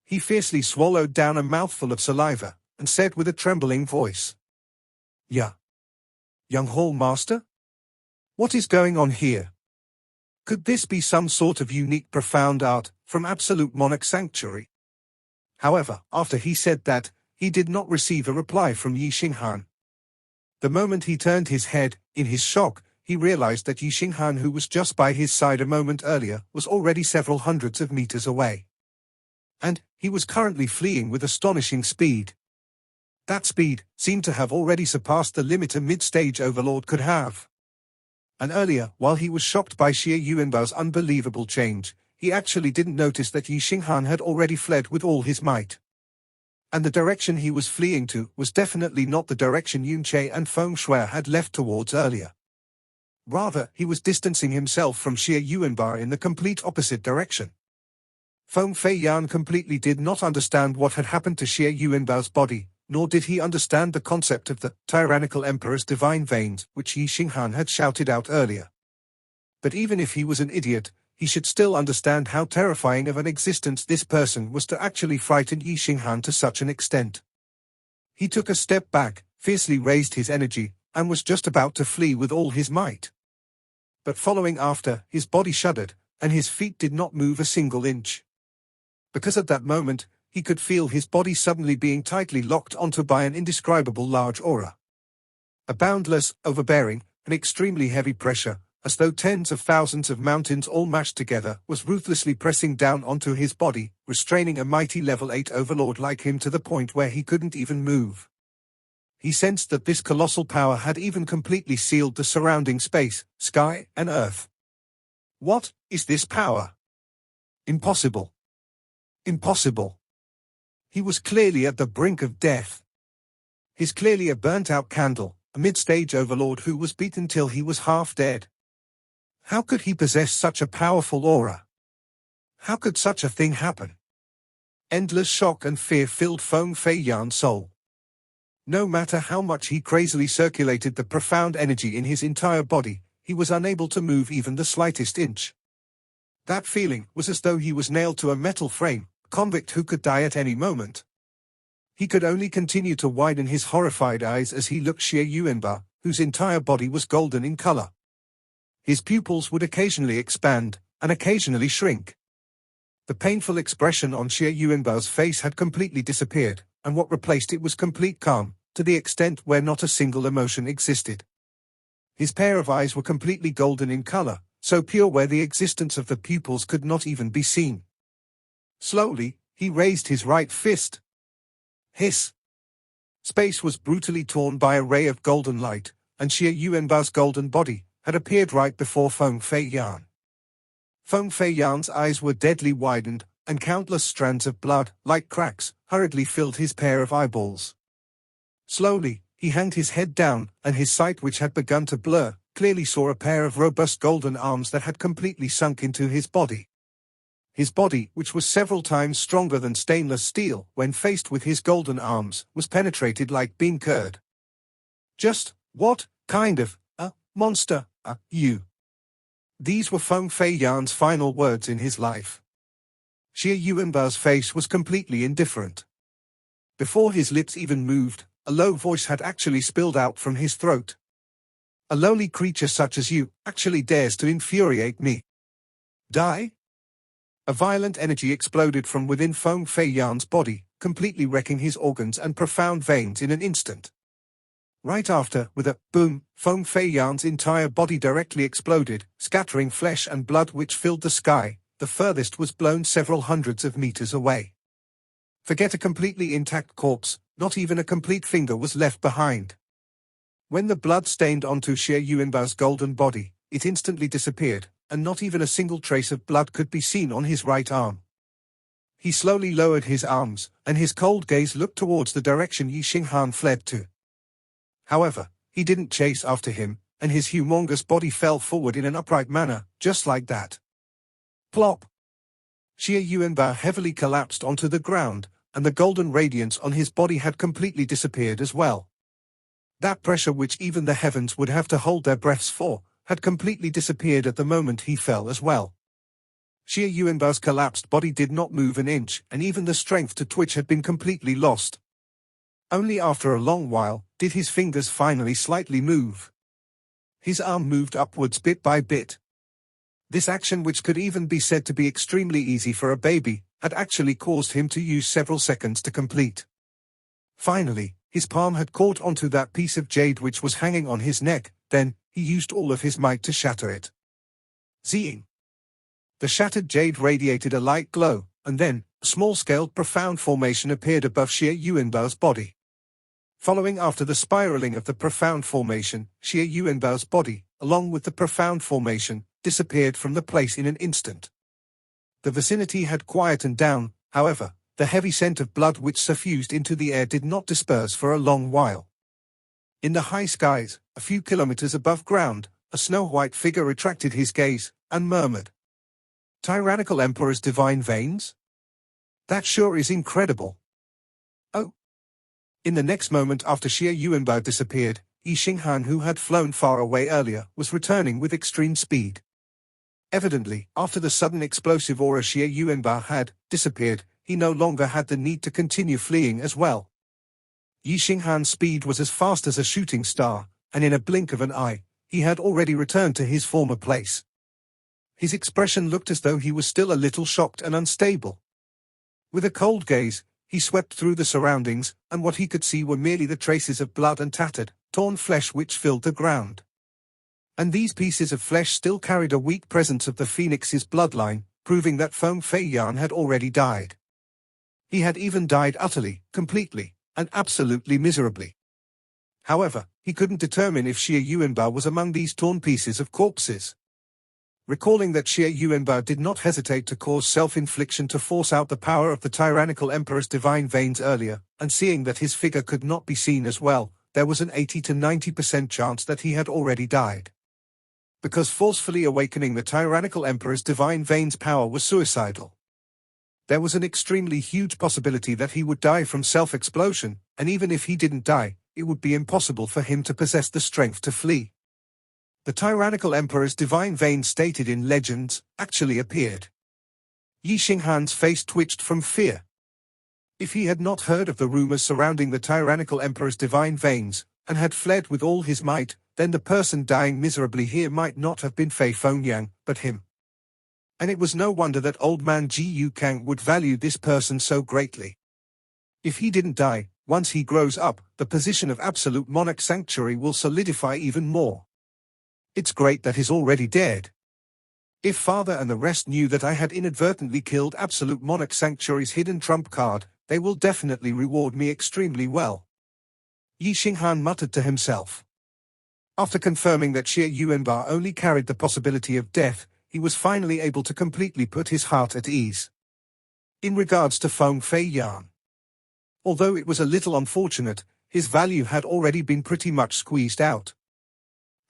S1: He fiercely swallowed down a mouthful of saliva, and said with a trembling voice, "Yeah. Young Hall Master? What is going on here? Could this be some sort of unique profound art from Absolute Monarch Sanctuary?" However, after he said that, he did not receive a reply from Yi Xinghan. The moment he turned his head, in his shock, he realized that Yi Xinghan, who was just by his side a moment earlier, was already several hundreds of meters away. And he was currently fleeing with astonishing speed. That speed seemed to have already surpassed the limit a mid-stage overlord could have. And earlier, while he was shocked by Xie Yuanbao's unbelievable change, he actually didn't notice that Yi Xinghan had already fled with all his might. And the direction he was fleeing to was definitely not the direction Yunche and Feng Shui had left towards earlier. Rather, he was distancing himself from Xie Yuanbao in the complete opposite direction. Feng Fei Yan completely did not understand what had happened to Xie Yuanbao's body, nor did he understand the concept of the tyrannical emperor's divine veins, which Yi Xinghan had shouted out earlier. But even if he was an idiot, he should still understand how terrifying of an existence this person was to actually frighten Yi Xinghan to such an extent. He took a step back, fiercely raised his energy, and was just about to flee with all his might. But following after, his body shuddered, and his feet did not move a single inch. Because at that moment, he could feel his body suddenly being tightly locked onto by an indescribable large aura. A boundless, overbearing, and extremely heavy pressure, as though tens of thousands of mountains all mashed together, was ruthlessly pressing down onto his body, restraining a mighty level 8 overlord like him to the point where he couldn't even move. He sensed that this colossal power had even completely sealed the surrounding space, sky, and earth. What is this power? Impossible. Impossible. He was clearly at the brink of death. He's clearly a burnt-out candle, a mid-stage overlord who was beaten till he was half dead. How could he possess such a powerful aura? How could such a thing happen? Endless shock and fear filled Feng Fei Yan's soul. No matter how much he crazily circulated the profound energy in his entire body, he was unable to move even the slightest inch. That feeling was as though he was nailed to a metal frame, a convict who could die at any moment. He could only continue to widen his horrified eyes as he looked Xie Yuanba, whose entire body was golden in color. His pupils would occasionally expand, and occasionally shrink. The painful expression on Xie Yuanbao's face had completely disappeared, and what replaced it was complete calm, to the extent where not a single emotion existed. His pair of eyes were completely golden in color, so pure where the existence of the pupils could not even be seen. Slowly, he raised his right fist. Hiss! Space was brutally torn by a ray of golden light, and Xie Yuanbao's golden body had appeared right before Feng Fei Yan. Feng Fei Yan's eyes were deadly widened, and countless strands of blood, like cracks, hurriedly filled his pair of eyeballs. Slowly, he hanged his head down, and his sight, which had begun to blur, clearly saw a pair of robust golden arms that had completely sunk into his body. His body, which was several times stronger than stainless steel, when faced with his golden arms, was penetrated like bean curd. Just what kind of monster are you? These were Feng Fei Yan's final words in his life. Xie Yuanbao's face was completely indifferent. Before his lips even moved, a low voice had actually spilled out from his throat. A lowly creature such as you actually dares to infuriate me. Die? A violent energy exploded from within Feng Fei Yan's body, completely wrecking his organs and profound veins in an instant. Right after, with a boom, Feng Fei Yan's entire body directly exploded, scattering flesh and blood which filled the sky. The furthest was blown several hundreds of meters away. Forget a completely intact corpse, not even a complete finger was left behind. When the blood stained onto Xie Yuanbao's golden body, it instantly disappeared, and not even a single trace of blood could be seen on his right arm. He slowly lowered his arms, and his cold gaze looked towards the direction Yi Xinghan fled to. However, he didn't chase after him, and his humongous body fell forward in an upright manner, just like that. Plop! Xie Yuanbao heavily collapsed onto the ground, and the golden radiance on his body had completely disappeared as well. That pressure which even the heavens would have to hold their breaths for, had completely disappeared at the moment he fell as well. Xie Yuanbao's collapsed body did not move an inch, and even the strength to twitch had been completely lost. Only after a long while, did his fingers finally slightly move. His arm moved upwards bit by bit. This action, which could even be said to be extremely easy for a baby, had actually caused him to use several seconds to complete. Finally, his palm had caught onto that piece of jade which was hanging on his neck, then, he used all of his might to shatter it. Zing! The shattered jade radiated a light glow, and then, a small-scaled profound formation appeared above Xie Yuanbao's body. Following after the spiraling of the profound formation, Xie Yuanbao's body, along with the profound formation, disappeared from the place in an instant. The vicinity had quietened down, however, the heavy scent of blood which suffused into the air did not disperse for a long while. In the high skies, a few kilometers above ground, a snow-white figure retracted his gaze, and murmured, "Tyrannical Emperor's divine veins? That sure is incredible." Oh! In the next moment after Xie Yuanbao disappeared, Yi Xinghan, who had flown far away earlier, was returning with extreme speed. Evidently, after the sudden explosive aura Xie Yuanbao had disappeared, he no longer had the need to continue fleeing as well. Yi Xinghan's speed was as fast as a shooting star, and in a blink of an eye, he had already returned to his former place. His expression looked as though he was still a little shocked and unstable. With a cold gaze, he swept through the surroundings, and what he could see were merely the traces of blood and tattered, torn flesh which filled the ground. And these pieces of flesh still carried a weak presence of the phoenix's bloodline, proving that Feng Fei Yan had already died. He had even died utterly, completely, and absolutely miserably. However, he couldn't determine if Xie Yuanbao was among these torn pieces of corpses. Recalling that Xie Yuanbao did not hesitate to cause self-infliction to force out the power of the tyrannical emperor's divine veins earlier, and seeing that his figure could not be seen as well, there was an 80 to 90% chance that he had already died. Because forcefully awakening the tyrannical emperor's divine veins power was suicidal. There was an extremely huge possibility that he would die from self-explosion, and even if he didn't die, it would be impossible for him to possess the strength to flee. The tyrannical emperor's divine veins stated in legends actually appeared. Yi Xinghan's face twitched from fear. If he had not heard of the rumors surrounding the tyrannical emperor's divine veins, and had fled with all his might, then the person dying miserably here might not have been Fei Fengyang, but him. And it was no wonder that old man Ji Yukang would value this person so greatly. If he didn't die, once he grows up, the position of absolute monarch sanctuary will solidify even more. It's great that he's already dead. If father and the rest knew that I had inadvertently killed absolute monarch sanctuary's hidden trump card, they will definitely reward me extremely well. Yi Xinghan muttered to himself. After confirming that Xie Yuanbao only carried the possibility of death, he was finally able to completely put his heart at ease. In regards to Feng Fei Yan, although it was a little unfortunate, his value had already been pretty much squeezed out.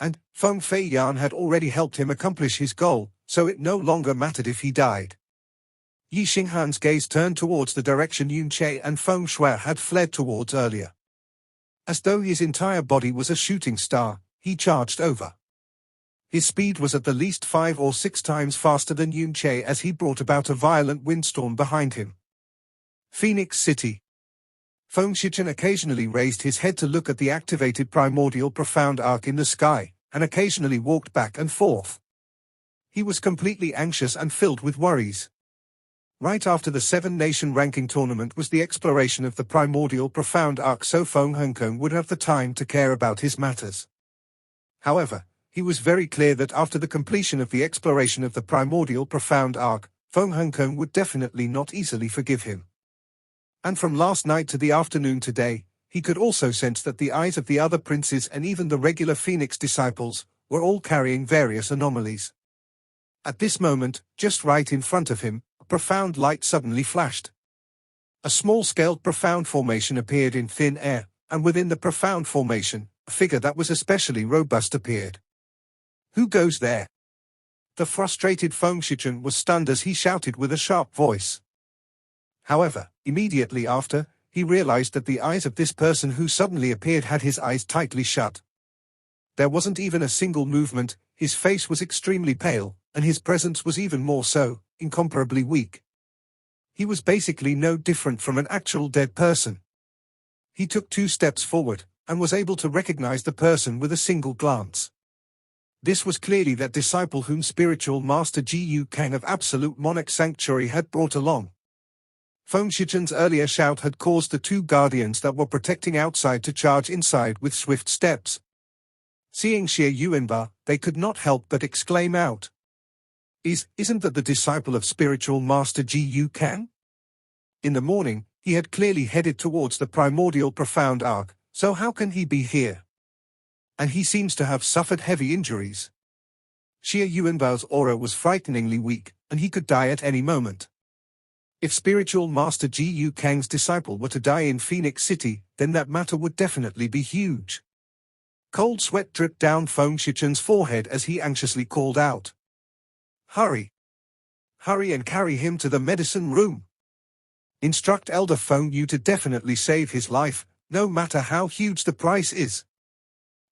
S1: And Feng Fei Yan had already helped him accomplish his goal, so it no longer mattered if he died. Yi Xinghan's gaze turned towards the direction Yun Che and Feng Shui had fled towards earlier. As though his entire body was a shooting star, he charged over. His speed was at the least 5 or 6 times faster than Yun Che as he brought about a violent windstorm behind him. Phoenix City. Feng Shichen occasionally raised his head to look at the activated primordial profound arc in the sky, and occasionally walked back and forth. He was completely anxious and filled with worries. Right after the 7-nation ranking tournament was the exploration of the primordial profound arc, so Feng Hongkong would have the time to care about his matters. However, he was very clear that after the completion of the exploration of the primordial profound arc, Feng Hongkong would definitely not easily forgive him. And from last night to the afternoon today, he could also sense that the eyes of the other princes and even the regular Phoenix disciples were all carrying various anomalies. At this moment, just right in front of him, a profound light suddenly flashed. A small-scaled profound formation appeared in thin air, and within the profound formation, a figure that was especially robust appeared. "Who goes there?" The frustrated Feng Shichun was stunned as he shouted with a sharp voice. However, immediately after, he realized that the eyes of this person who suddenly appeared had his eyes tightly shut. There wasn't even a single movement, his face was extremely pale, and his presence was even more so, incomparably weak. He was basically no different from an actual dead person. He took 2 steps forward, and was able to recognize the person with a single glance. This was clearly that disciple whom spiritual master Ji Yu Kang of Absolute Monarch Sanctuary had brought along. Feng Shichun's earlier shout had caused the 2 guardians that were protecting outside to charge inside with swift steps. Seeing Xie Yuanba, they could not help but exclaim out. Isn't that the disciple of spiritual master Ji Yu Kang? In the morning, he had clearly headed towards the primordial profound arc, so how can he be here? And he seems to have suffered heavy injuries. Xie Yuanbao's aura was frighteningly weak, and he could die at any moment. If spiritual master Ji Yu Kang's disciple were to die in Phoenix City, then that matter would definitely be huge. Cold sweat dripped down Feng Shichun's forehead as he anxiously called out. "Hurry! Hurry and carry him to the medicine room. Instruct Elder Feng Yu to definitely save his life, no matter how huge the price is.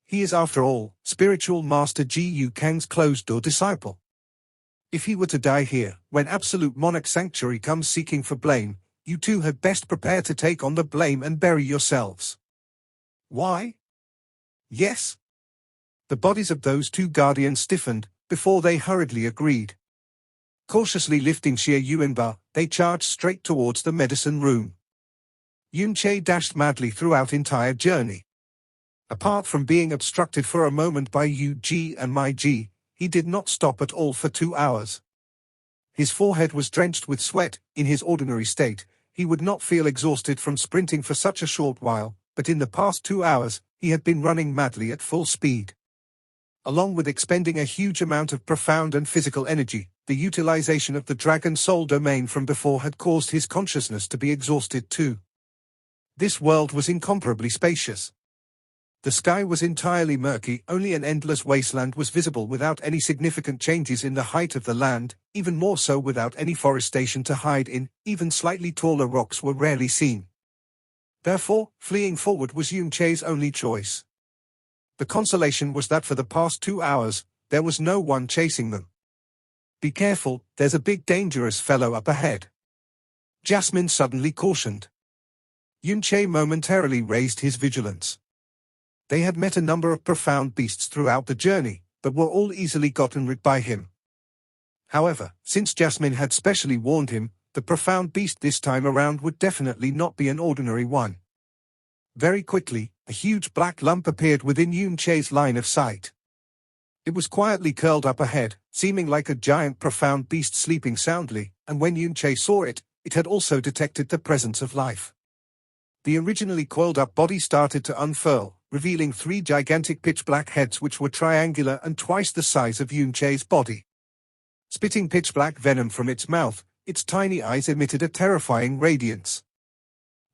S1: He is after all, spiritual master Ji Yu Kang's closed-door disciple. If he were to die here, when Absolute Monarch Sanctuary comes seeking for blame, you two had best prepare to take on the blame and bury yourselves." "Why?" "Yes." The bodies of those 2 guardians stiffened, before they hurriedly agreed. Cautiously lifting Xie Yuanba, they charged straight towards the medicine room. Yun Che dashed madly throughout entire journey. Apart from being obstructed for a moment by Yu Ji and Mai Ji, he did not stop at all for 2 hours. His forehead was drenched with sweat. In his ordinary state, he would not feel exhausted from sprinting for such a short while, but in the past 2 hours, he had been running madly at full speed. Along with expending a huge amount of profound and physical energy, the utilization of the Dragon Soul domain from before had caused his consciousness to be exhausted too. This world was incomparably spacious. The sky was entirely murky, only an endless wasteland was visible without any significant changes in the height of the land, even more so without any forestation to hide in, even slightly taller rocks were rarely seen. Therefore, fleeing forward was Yun Che's only choice. The consolation was that for the past 2 hours, there was no one chasing them. "Be careful, there's a big dangerous fellow up ahead," Jasmine suddenly cautioned. Yun Che momentarily raised his vigilance. They had met a number of profound beasts throughout the journey, but were all easily gotten rid by him. However, since Jasmine had specially warned him, the profound beast this time around would definitely not be an ordinary one. Very quickly, a huge black lump appeared within Yun Che's line of sight. It was quietly curled up ahead, seeming like a giant profound beast sleeping soundly, and when Yun Che saw it, it had also detected the presence of life. The originally coiled-up body started to unfurl, revealing 3 gigantic pitch-black heads which were triangular and twice the size of Yun Che's body. Spitting pitch-black venom from its mouth, its tiny eyes emitted a terrifying radiance.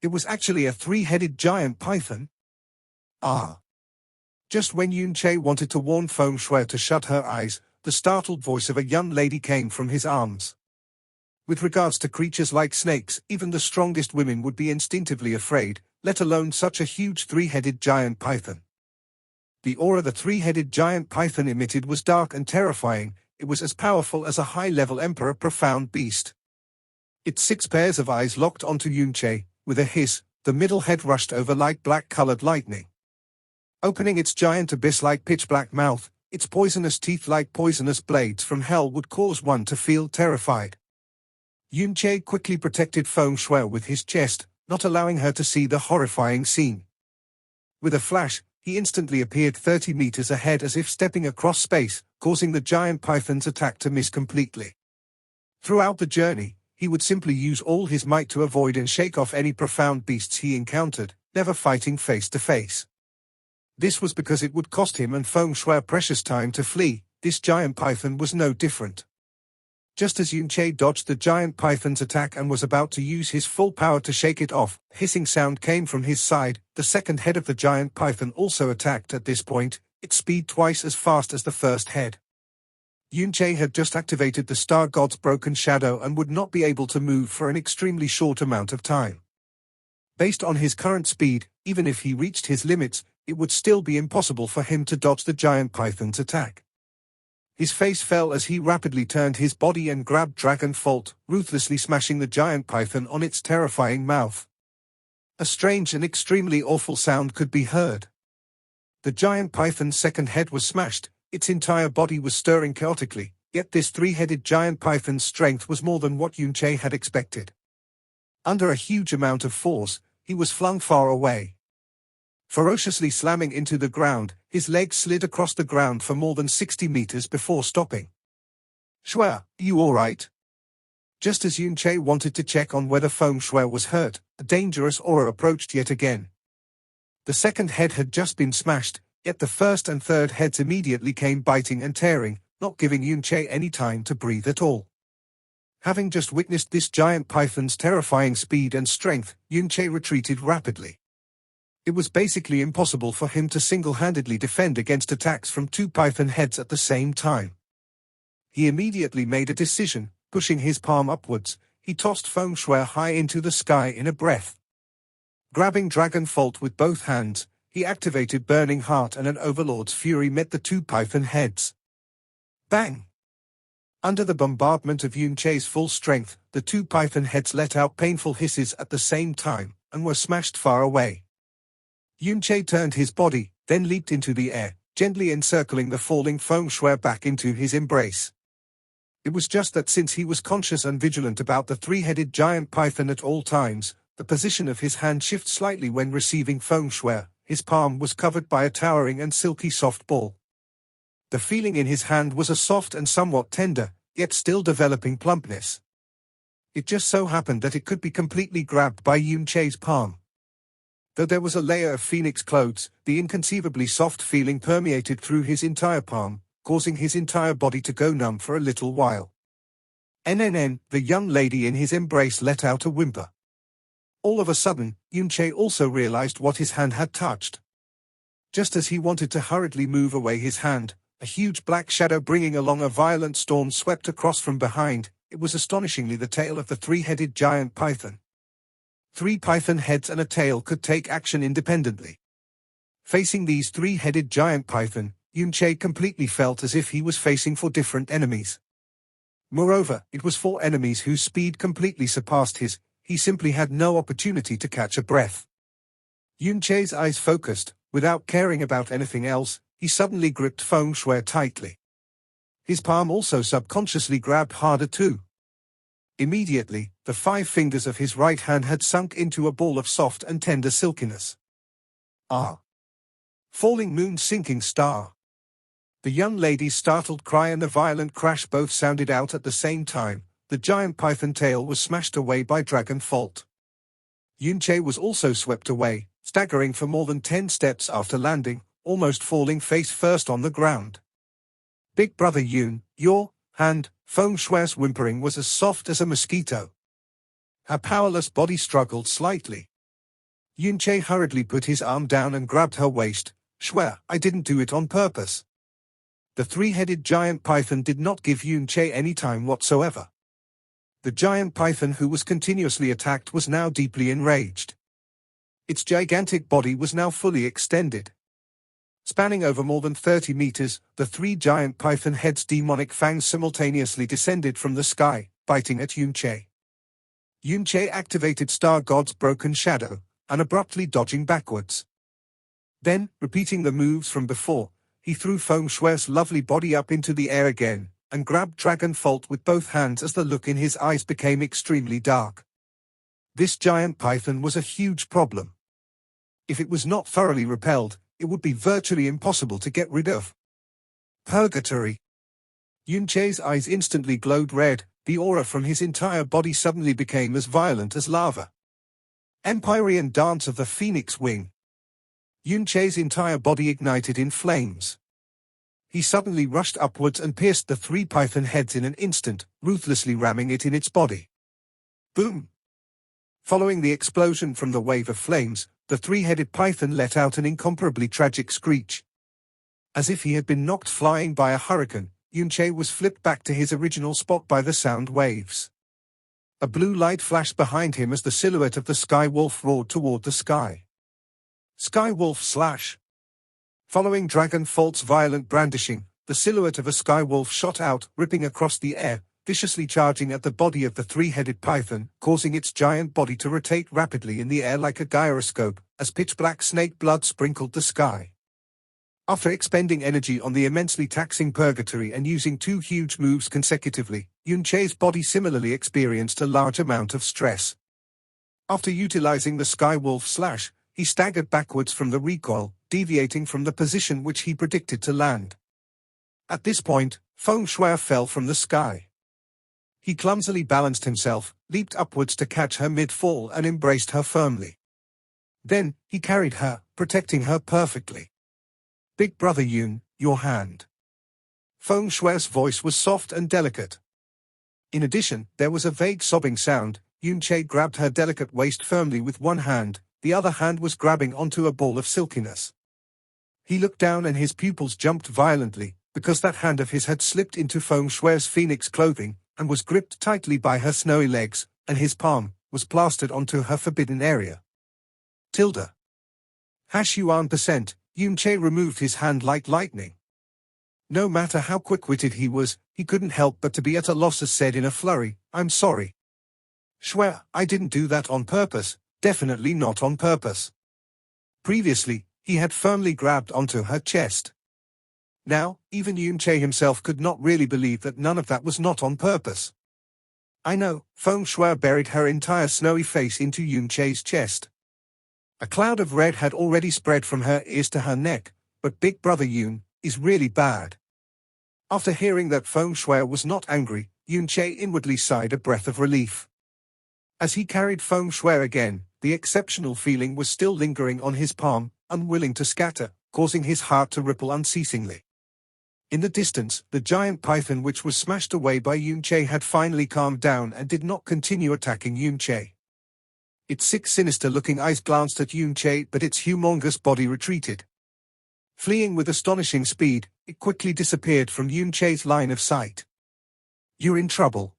S1: It was actually a 3-headed giant python. "Ah!" Just when Yun Che wanted to warn Feng Shui to shut her eyes, the startled voice of a young lady came from his arms. With regards to creatures like snakes, even the strongest women would be instinctively afraid, let alone such a huge 3-headed giant python. The aura the 3-headed giant python emitted was dark and terrifying. It was as powerful as a high-level emperor profound beast. Its 6 pairs of eyes locked onto Yun Che. With a hiss, the middle head rushed over like black-colored lightning. Opening its giant abyss-like pitch-black mouth, its poisonous teeth like poisonous blades from hell would cause one to feel terrified. Yunche quickly protected Feng Shui with his chest, not allowing her to see the horrifying scene. With a flash, he instantly appeared 30 meters ahead as if stepping across space, causing the giant python's attack to miss completely. Throughout the journey, he would simply use all his might to avoid and shake off any profound beasts he encountered, never fighting face to face. This was because it would cost him and Feng Shui precious time to flee. This giant python was no different. Just as Yunche dodged the giant python's attack and was about to use his full power to shake it off, a hissing sound came from his side. The second head of the giant python also attacked at this point, its speed twice as fast as the first head. Yunche had just activated the star god's broken shadow and would not be able to move for an extremely short amount of time. Based on his current speed, even if he reached his limits, it would still be impossible for him to dodge the giant python's attack. His face fell as he rapidly turned his body and grabbed Dragon Fault, ruthlessly smashing the giant python on its terrifying mouth. A strange and extremely awful sound could be heard. The giant python's second head was smashed, its entire body was stirring chaotically, yet this three-headed giant python's strength was more than what Yunche had expected. Under a huge amount of force, he was flung far away. Ferociously slamming into the ground, his legs slid across the ground for more than 60 meters before stopping. "Shui, are you alright?" Just as Yunche wanted to check on whether Feng Shui was hurt, a dangerous aura approached yet again. The second head had just been smashed, yet the first and third heads immediately came biting and tearing, not giving Yunche any time to breathe at all. Having just witnessed this giant python's terrifying speed and strength, Yunche retreated rapidly. It was basically impossible for him to single-handedly defend against attacks from two python heads at the same time. He immediately made a decision. Pushing his palm upwards, he tossed Feng Shui high into the sky in a breath. Grabbing Dragon Fault with both hands, he activated Burning Heart and an Overlord's Fury met the two python heads. Bang! Under the bombardment of Yunche's full strength, the two python heads let out painful hisses at the same time, and were smashed far away. Yunche turned his body, then leaped into the air, gently encircling the falling Feng Shui back into his embrace. It was just that since he was conscious and vigilant about the three-headed giant python at all times, the position of his hand shifted slightly when receiving Feng Shui. His palm was covered by a towering and silky soft ball. The feeling in his hand was a soft and somewhat tender, yet still developing plumpness. It just so happened that it could be completely grabbed by Yunche's palm. Though there was a layer of phoenix clothes, the inconceivably soft feeling permeated through his entire palm, causing his entire body to go numb for a little while. NNN, the young lady in his embrace let out a whimper. All of a sudden, Yunche also realized what his hand had touched. Just as he wanted to hurriedly move away his hand, a huge black shadow bringing along a violent storm swept across from behind. It was astonishingly the tail of the three-headed giant python. 3 python heads and a tail could take action independently. Facing these three-headed giant python, Yunche completely felt as if he was facing 4 different enemies. Moreover, it was 4 enemies whose speed completely surpassed his. He simply had no opportunity to catch a breath. Yunche's eyes focused. Without caring about anything else, he suddenly gripped Feng Shui tightly. His palm also subconsciously grabbed harder too. Immediately, the 5 fingers of his right hand had sunk into a ball of soft and tender silkiness. Ah! Falling moon, sinking star. The young lady's startled cry and the violent crash both sounded out at the same time. The giant python tail was smashed away by Dragon Fault. Yunche was also swept away, staggering for more than 10 steps after landing, almost falling face first on the ground. Big brother Yun, your hand. Feng Shui's whimpering was as soft as a mosquito. Her powerless body struggled slightly. Yunche hurriedly put his arm down and grabbed her waist. Shui, I didn't do it on purpose. The three-headed giant python did not give Yunche any time whatsoever. The giant python who was continuously attacked was now deeply enraged. Its gigantic body was now fully extended. Spanning over more than 30 meters, the 3 giant python heads' demonic fangs simultaneously descended from the sky, biting at Yunche. Yunche activated Star God's broken shadow, and abruptly dodging backwards. Then, repeating the moves from before, he threw Feng Shue's lovely body up into the air again, and grabbed Dragon Fault with both hands as the look in his eyes became extremely dark. This giant python was a huge problem. If it was not thoroughly repelled, it would be virtually impossible to get rid of. Purgatory. Yunche's eyes instantly glowed red, the aura from his entire body suddenly became as violent as lava. Empyrean Dance of the Phoenix Wing. Yunche's entire body ignited in flames. He suddenly rushed upwards and pierced the 3 python heads in an instant, ruthlessly ramming it in its body. Boom! Following the explosion from the wave of flames, the 3-headed python let out an incomparably tragic screech. As if he had been knocked flying by a hurricane, Yunche was flipped back to his original spot by the sound waves. A blue light flashed behind him as the silhouette of the Sky Wolf roared toward the sky. Sky Wolf slash. Following Dragon Fault's violent brandishing, the silhouette of a Sky Wolf shot out, ripping across the air, viciously charging at the body of the 3-headed python, causing its giant body to rotate rapidly in the air like a gyroscope, as pitch-black snake blood sprinkled the sky. After expending energy on the immensely taxing purgatory and using 2 huge moves consecutively, Yunche's body similarly experienced a large amount of stress. After utilizing the Sky Wolf slash, he staggered backwards from the recoil, deviating from the position which he predicted to land. At this point, Feng Shui fell from the sky. He clumsily balanced himself, leaped upwards to catch her mid-fall and embraced her firmly. Then, he carried her, protecting her perfectly. Big brother Yun, your hand. Feng Shui's voice was soft and delicate. In addition, there was a vague sobbing sound. Yunche grabbed her delicate waist firmly with one hand, the other hand was grabbing onto a ball of silkiness. He looked down and his pupils jumped violently, because that hand of his had slipped into Feng Shui's phoenix clothing, and was gripped tightly by her snowy legs, and his palm was plastered onto her forbidden area. Tilda. #yuan%, Yunche removed his hand like lightning. No matter how quick-witted he was, he couldn't help but to be at a loss as said in a flurry, I'm sorry. Shui, I didn't do that on purpose, definitely not on purpose. Previously, he had firmly grabbed onto her chest. Now, even Yunche himself could not really believe that none of that was not on purpose. I know, Feng Shui buried her entire snowy face into Yunche's chest. A cloud of red had already spread from her ears to her neck, but Big Brother Yun is really bad. After hearing that Feng Shui was not angry, Yunche inwardly sighed a breath of relief. As he carried Feng Shui again, the exceptional feeling was still lingering on his palm, unwilling to scatter, causing his heart to ripple unceasingly. In the distance, the giant python which was smashed away by Yunche had finally calmed down and did not continue attacking Yunche. Its 6 sinister-looking eyes glanced at Yunche, but its humongous body retreated. Fleeing with astonishing speed, it quickly disappeared from Yunche's line of sight. You're in trouble.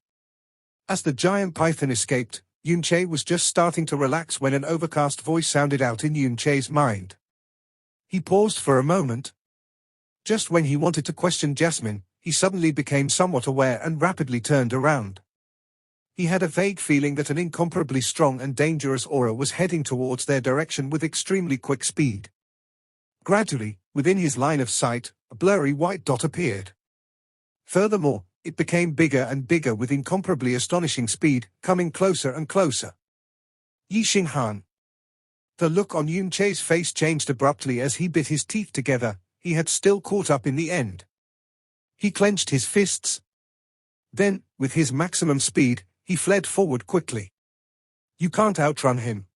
S1: As the giant python escaped, Yunche was just starting to relax when an overcast voice sounded out in Yunche's mind. He paused for a moment. Just when he wanted to question Jasmine, he suddenly became somewhat aware and rapidly turned around. He had a vague feeling that an incomparably strong and dangerous aura was heading towards their direction with extremely quick speed. Gradually, within his line of sight, a blurry white dot appeared. Furthermore, it became bigger and bigger with incomparably astonishing speed, coming closer and closer. Yi Xinghan. The look on Yunche's face changed abruptly as he bit his teeth together. He had still caught up in the end. He clenched his fists. Then, with his maximum speed, he fled forward quickly. You can't outrun him.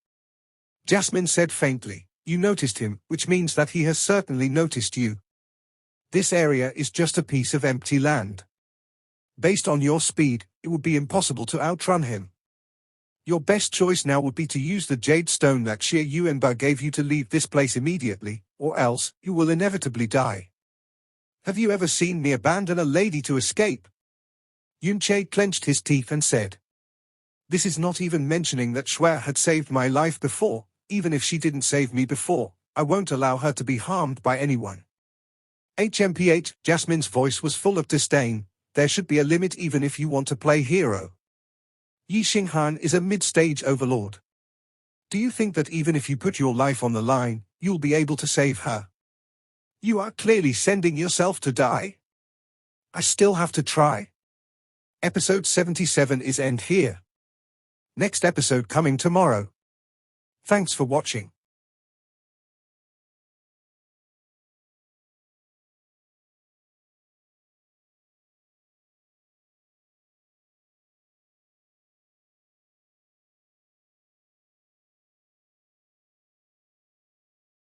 S1: Jasmine said faintly, you noticed him, which means that he has certainly noticed you. This area is just a piece of empty land. Based on your speed, it would be impossible to outrun him. Your best choice now would be to use the jade stone that Xie Yuanba gave you to leave this place immediately, or else, you will inevitably die. Have you ever seen me abandon a lady to escape? Yunche clenched his teeth and said. This is not even mentioning that Shui had saved my life before. Even if she didn't save me before, I won't allow her to be harmed by anyone. HMPH, Jasmine's voice was full of disdain. There should be a limit even if you want to play hero. Yi Xinghan is a mid-stage overlord. Do you think that even if you put your life on the line, you'll be able to save her? You are clearly sending yourself to die. I still have to try. Episode 77 is end here. Next episode coming tomorrow. Thanks for watching.